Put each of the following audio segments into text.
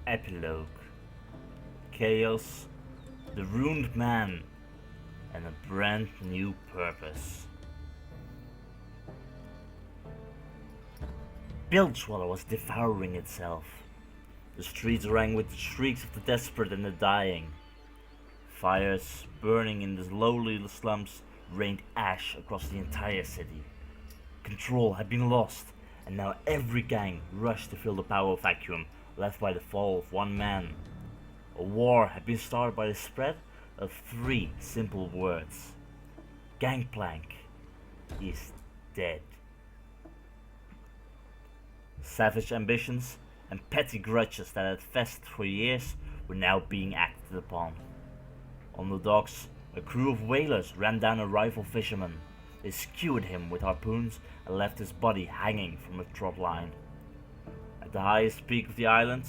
Epilogue. Chaos, the ruined man, and a brand new purpose. Bilgewater was devouring itself. The streets rang with the shrieks of the desperate and the dying. Fires burning in the lowly slums rained ash across the entire city. Control had been lost, and now every gang rushed to fill the power vacuum left by the fall of one man. A war had been started by the spread of 3 simple words. Gangplank is dead. Savage ambitions and petty grudges that had festered for years were now being acted upon. On the docks, a crew of whalers ran down a rival fisherman. They skewered him with harpoons and left his body hanging from a trot line. At the highest peak of the island,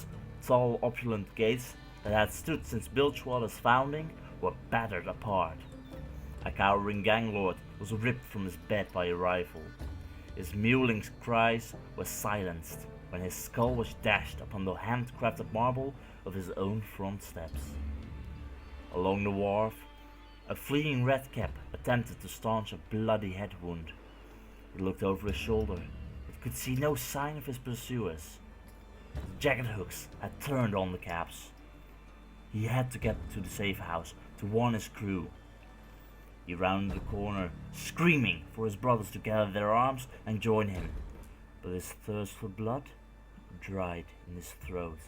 tall opulent gates that had stood since Bilgewater's founding were battered apart. A cowering gang lord was ripped from his bed by a rifle. His mewling cries were silenced when his skull was dashed upon the handcrafted marble of his own front steps. Along the wharf, a fleeing redcap attempted to staunch a bloody head wound. He looked over his shoulder, but could see no sign of his pursuers. The jacket hooks had turned on the caps. He had to get to the safe house to warn his crew. He rounded the corner, screaming for his brothers to gather their arms and join him, but his thirst for blood dried in his throat.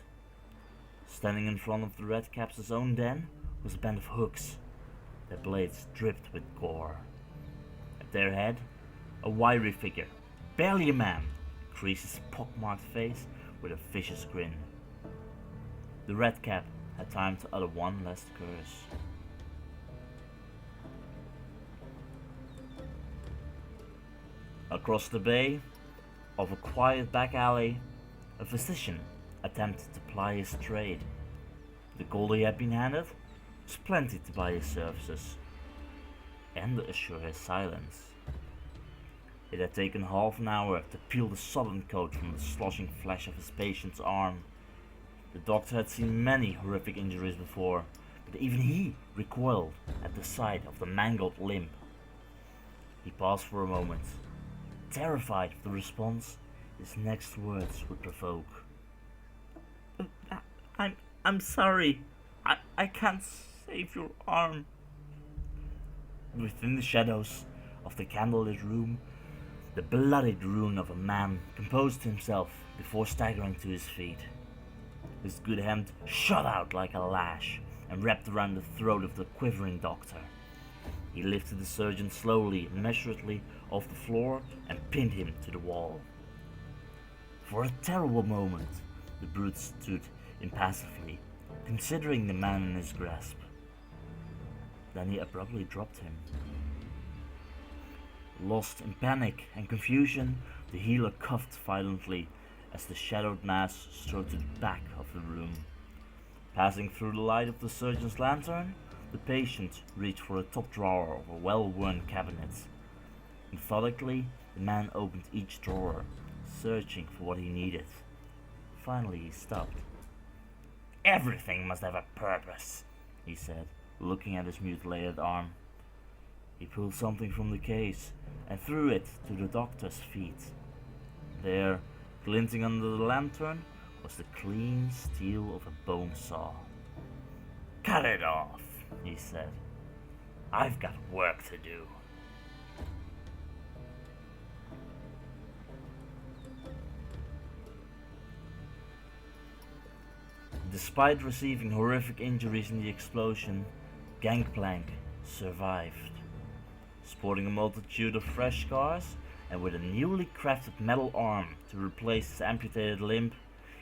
Standing in front of the redcaps' own den was a band of hooks. Their blades dripped with gore. At their head, a wiry figure, barely a man, creased his pockmarked face with a vicious grin. The redcap had time to utter one last curse. Across the bay, of a quiet back alley, a physician attempted to ply his trade. The gold he had been handed was plenty to buy his services and assure his silence. It had taken half an hour to peel the sodden coat from the sloshing flesh of his patient's arm. The doctor had seen many horrific injuries before, but even he recoiled at the sight of the mangled limb. He paused for a moment, terrified of the response his next words would provoke. I'm sorry. I can't save your arm. Within the shadows of the candlelit room, the bloodied ruin of a man composed himself before staggering to his feet. His good hand shot out like a lash and wrapped around the throat of the quivering doctor. He lifted the surgeon slowly and measuredly off the floor and pinned him to the wall. For a terrible moment, the brute stood impassively, considering the man in his grasp. Then he abruptly dropped him. Lost in panic and confusion, the healer coughed violently as the shadowed mass strode to the back of the room. Passing through the light of the surgeon's lantern, the patient reached for a top drawer of a well-worn cabinet. Methodically, the man opened each drawer, searching for what he needed. Finally, he stopped. "Everything must have a purpose," he said, looking at his mutilated arm. He pulled something from the case and threw it to the doctor's feet. There, glinting under the lantern, was the clean steel of a bone saw. "Cut it off," he said. "I've got work to do." Despite receiving horrific injuries in the explosion, Gangplank survived. Sporting a multitude of fresh scars and with a newly crafted metal arm to replace his amputated limb,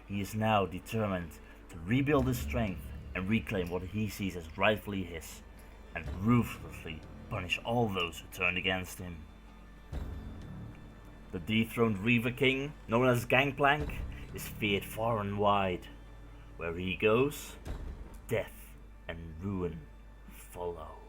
he is now determined to rebuild his strength and reclaim what he sees as rightfully his, and ruthlessly punish all those who turned against him. The dethroned Reaver King, known as Gangplank, is feared far and wide. Where he goes, death and ruin follow.